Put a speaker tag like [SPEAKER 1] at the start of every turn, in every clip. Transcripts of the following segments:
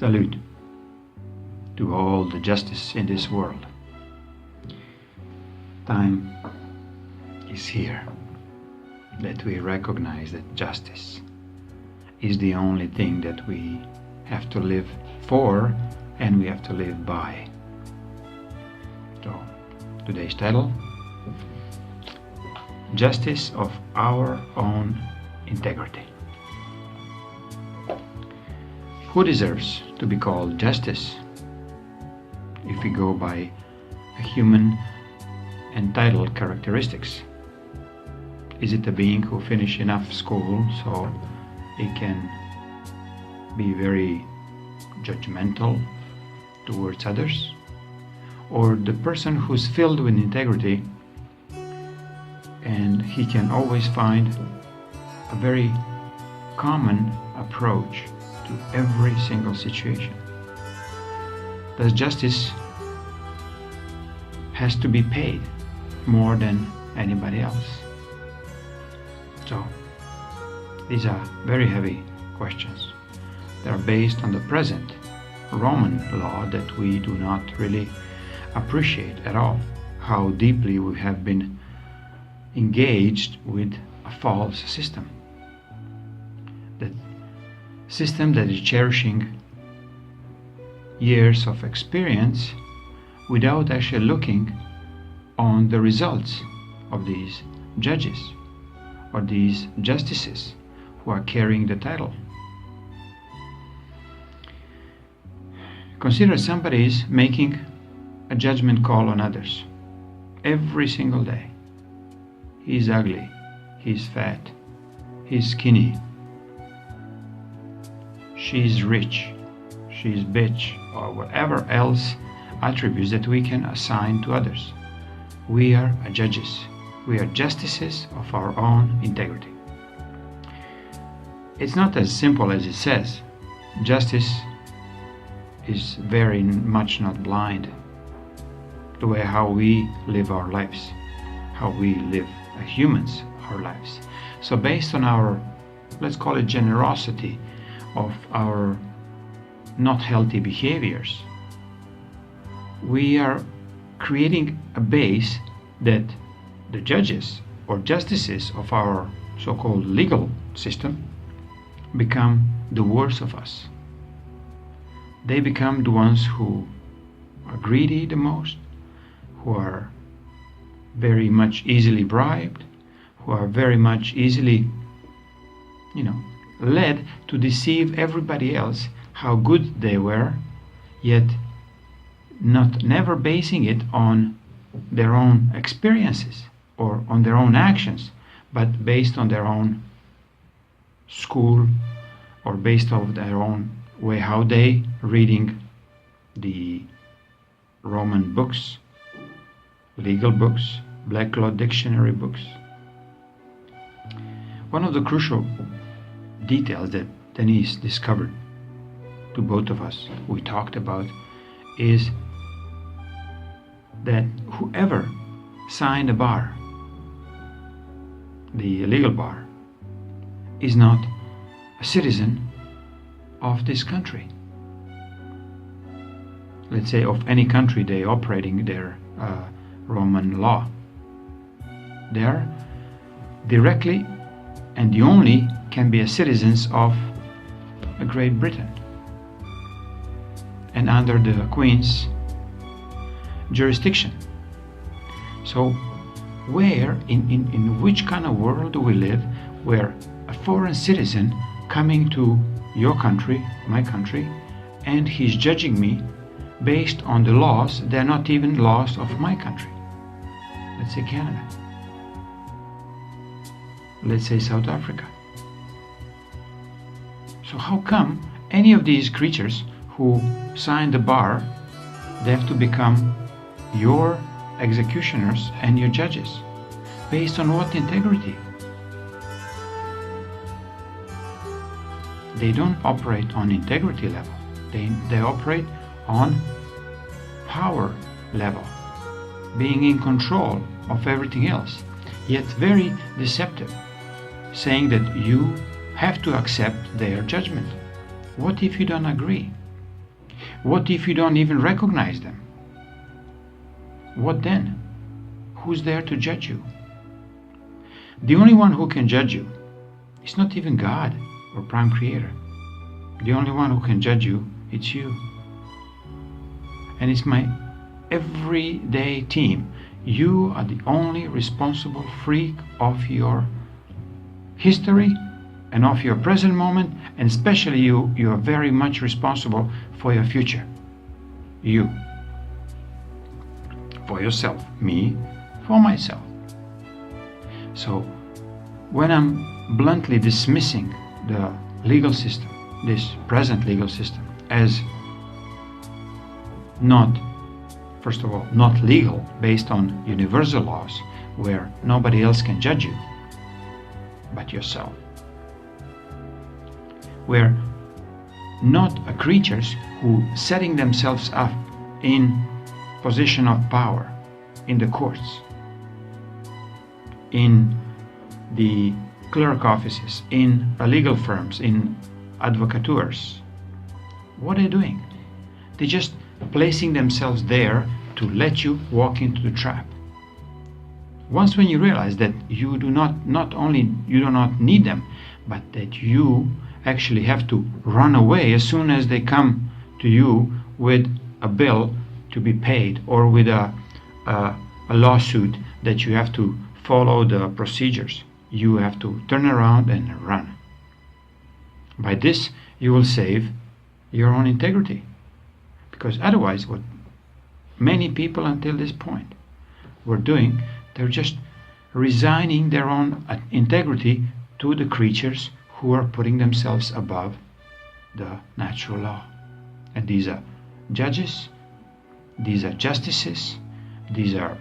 [SPEAKER 1] Salute to all the justice in this world. Time is here that we recognize that justice is the only thing that we have to live for and we have to live by. So, today's title: Justice of Our Own Integrity. Who deserves to be called justice? If we go by human entitled characteristics, is it a being who finished enough school so he can be very judgmental towards others? Or the person who's filled with integrity and he can always find a very common approach to every single situation? Does justice has to be paid more than anybody else? So, these are very heavy questions. They are based on the present Roman law that we do not really appreciate at all, how deeply we have been engaged with a false system. That system that is cherishing years of experience without actually looking on the results of these judges or these justices who are carrying the title. Consider somebody is making a judgment call on others every single day. He's ugly, he's fat, he's skinny, she's rich, she's bitch, or whatever else attributes that we can assign to others. We are judges. We are justices of our own integrity. It's not as simple as it says. Justice is very much not blind the way how we live our lives, how we live humans our lives. So based on our, let's call it generosity of our not healthy behaviors, we are creating a base that the judges or justices of our so-called legal system become the worst of us. They become the ones who are greedy the most, who are very much easily bribed, who are very much easily, led to deceive everybody else how good they were, yet never basing it on their own experiences or on their own actions, but based on their own school or based on their own way how they reading the Roman books, legal books, black law dictionary books. One of the crucial details that Denise discovered to both of us, we talked about, is that whoever signed a bar, the legal bar, is not a citizen of this country. Let's say of any country they operating their Roman law. They are directly and the only can be a citizens of Great Britain and under the Queen's jurisdiction. So where, in which kind of world do we live where a foreign citizen coming to your country, my country, and he's judging me based on the laws, they're not even laws of my country. Let's say Canada. Let's say South Africa. So how come any of these creatures who signed the bar, they have to become your executioners and your judges? Based on what integrity? They don't operate on integrity level. They operate on power level, being in control of everything else, yet very deceptive, saying that you have to accept their judgment. What if you don't agree? What if you don't even recognize them? What then? Who's there to judge you? The only one who can judge you is not even God or Prime Creator. The only one who can judge you, it's you. And it's my everyday team. You are the only responsible freak of your history and of your present moment, and especially you are very much responsible for your future. You. For yourself. Me, for myself. So when I'm bluntly dismissing the legal system, this present legal system, as not, first of all, not legal, based on universal laws where nobody else can judge you but yourself, where not creatures who setting themselves up in position of power in the courts, in the clerk offices, in legal firms, in advocatures. What are they doing? They're just placing themselves there to let you walk into the trap. Once when you realize that you do not only you do not need them, but that you actually have to run away as soon as they come to you with a bill to be paid, or with a lawsuit that you have to follow the procedures. You have to turn around and run. By this, you will save your own integrity. Because otherwise, what many people until this point were doing, they're just resigning their own integrity to the creatures who are putting themselves above the natural law. And these are judges, these are justices, these are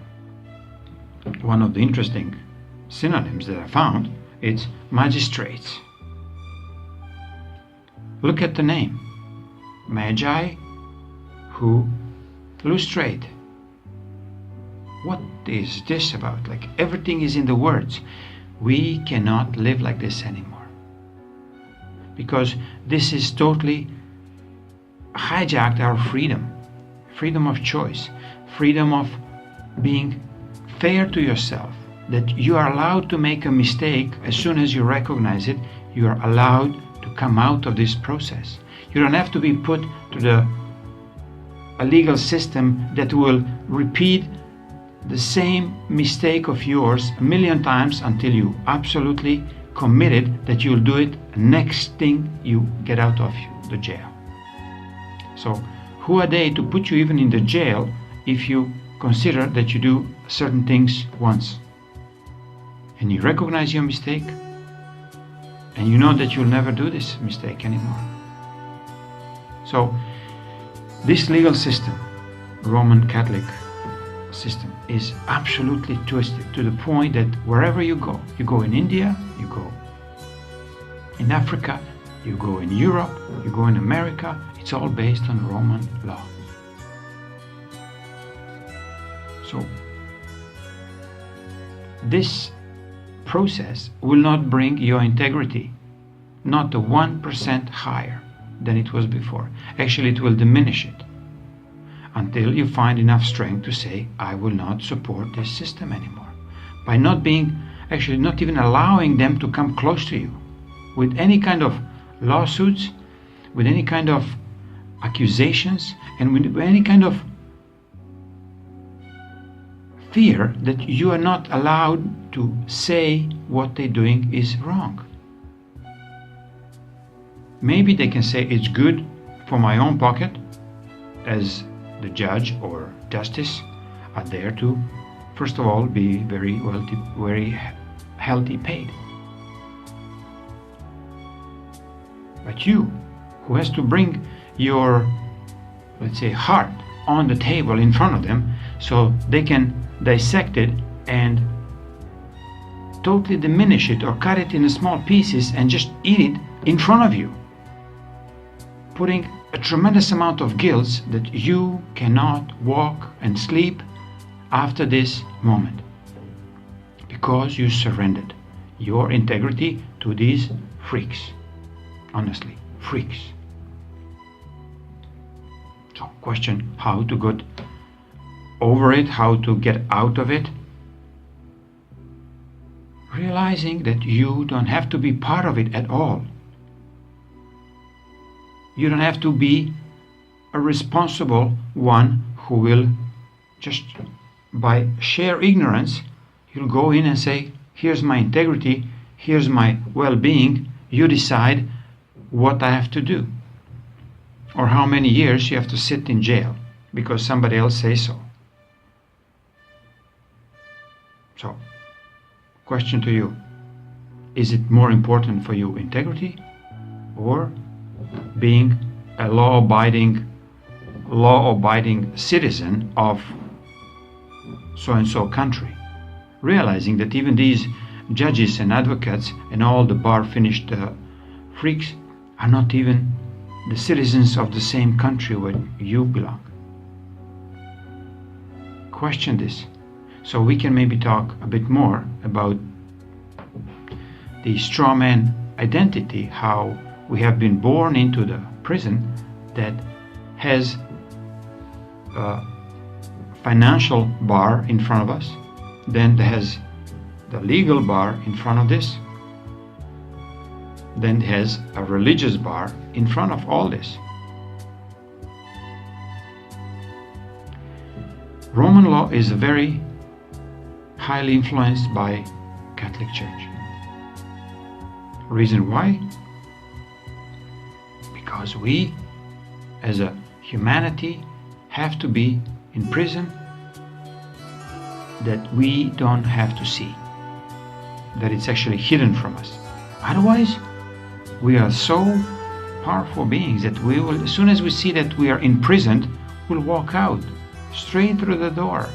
[SPEAKER 1] one of the interesting synonyms that I found, it's magistrates. Look at the name, Magi who lustrate. What is this about? Like, everything is in the words. We cannot live like this anymore, because this is totally hijacked our freedom of choice, freedom of being fair to yourself, that you are allowed to make a mistake. As soon as you recognize it, you are allowed to come out of this process. You don't have to be put to a legal system that will repeat the same mistake of yours a million times until you absolutely committed that you'll do it next thing you get out of the jail. So who are they to put you even in the jail if you consider that you do certain things once and you recognize your mistake and you know that you'll never do this mistake anymore? So this legal system, Roman Catholic system, is absolutely twisted to the point that wherever you go in India, you go in Africa, you go in Europe, you go in America, it's all based on Roman law. So this process will not bring your integrity not 1% higher than it was before. Actually, it will diminish it until you find enough strength to say, I will not support this system anymore. By not being, actually not even allowing them to come close to you with any kind of lawsuits, with any kind of accusations, and with any kind of fear that you are not allowed to say what they're doing is wrong. Maybe they can say it's good for my own pocket, as the judge or justice are there to, first of all, be very wealthy, very healthy paid. But you, who has to bring your, let's say, heart on the table in front of them so they can dissect it and totally diminish it or cut it into small pieces and just eat it in front of you, putting a tremendous amount of guilt that you cannot walk and sleep after this moment because you surrendered your integrity to these freaks. Honestly, freaks. question how to get over it, how to get out of it. Realizing that you don't have to be part of it at all. You don't have to be a responsible one who will just by sheer ignorance, you'll go in and say, here's my integrity, here's my well-being, you decide what I have to do. Or how many years you have to sit in jail because somebody else says so. So, question to you, is it more important for you integrity or being a law-abiding citizen of so-and-so country? Realizing that even these judges and advocates and all the bar-finished freaks are not even the citizens of the same country where you belong. Question this, so we can maybe talk a bit more about the straw man identity, how we have been born into the prison that has a financial bar in front of us, then there has the legal bar in front of this, then has a religious bar in front of all this. Roman law is very highly influenced by Catholic Church. Reason why? Because we as a humanity have to be in prison that we don't have to see, that it's actually hidden from us. Otherwise, we are so powerful beings that we will, as soon as we see that we are imprisoned, we'll walk out straight through the door.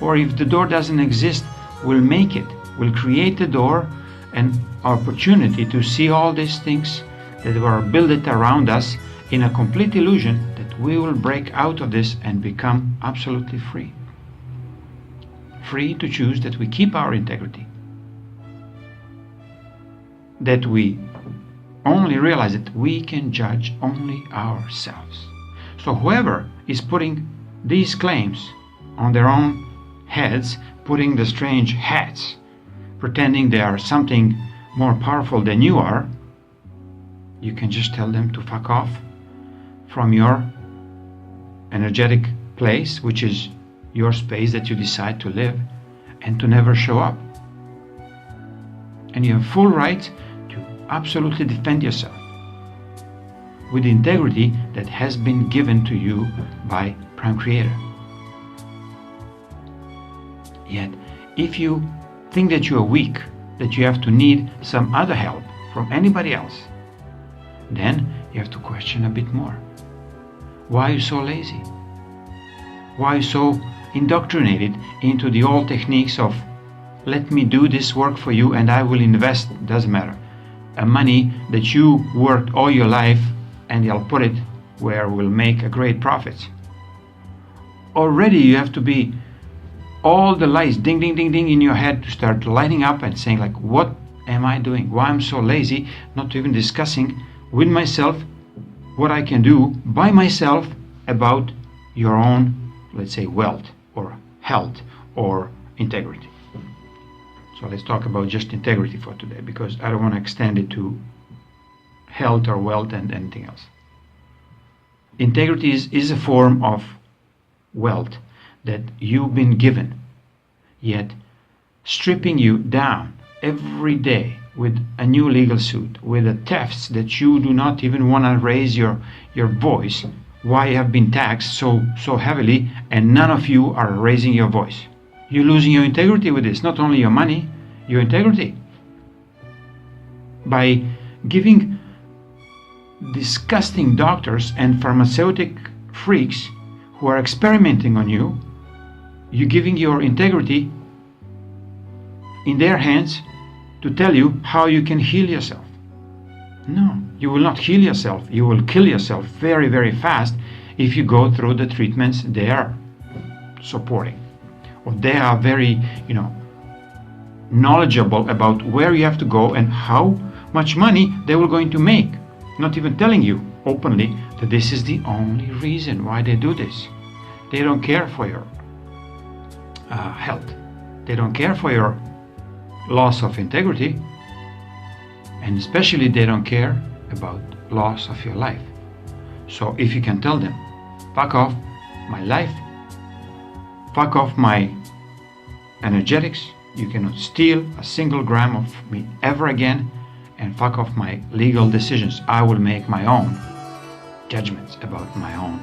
[SPEAKER 1] Or if the door doesn't exist, we'll make it. We'll create the door and opportunity to see all these things that were built around us in a complete illusion that we will break out of this and become absolutely free. Free to choose that we keep our integrity. That we only realize that we can judge only ourselves. So whoever is putting these claims on their own heads, putting the strange hats, pretending they are something more powerful than you are, you can just tell them to fuck off from your energetic place, which is your space that you decide to live, and to never show up. And you have full right to absolutely defend yourself with the integrity that has been given to you by Prime Creator. Yet, if you think that you are weak, that you have to need some other help from anybody else, then you have to question a bit more. Why are you so lazy? Why are you so indoctrinated into the old techniques of let me do this work for you and I will invest, doesn't matter, a money that you worked all your life and I'll put it where we'll make a great profit. Already you have to be all the lights ding ding ding ding in your head to start lighting up and saying like, what am I doing? Why I'm so lazy, not even discussing with myself what I can do by myself about your own, let's say, wealth or health or integrity. So let's talk about just integrity for today, because I don't want to extend it to health or wealth and anything else. Integrity is a form of wealth that you've been given, yet stripping you down every day with a new legal suit, with the thefts that you do not even want to raise your voice, why you have been taxed so heavily and none of you are raising your voice. You're losing your integrity with this, not only your money, your integrity. By giving disgusting doctors and pharmaceutic freaks who are experimenting on you, you're giving your integrity in their hands to tell you how you can heal yourself. No, you will not heal yourself. You will kill yourself very, very fast if you go through the treatments they are supporting. Or they are very, knowledgeable about where you have to go and how much money they were going to make, not even telling you openly that this is the only reason why they do this. They don't care for your health. They don't care for your loss of integrity, and especially they don't care about loss of your life. So if you can tell them, fuck off my life, fuck off my energetics, you cannot steal a single gram of me ever again, and fuck off my legal decisions. I will make my own judgments about my own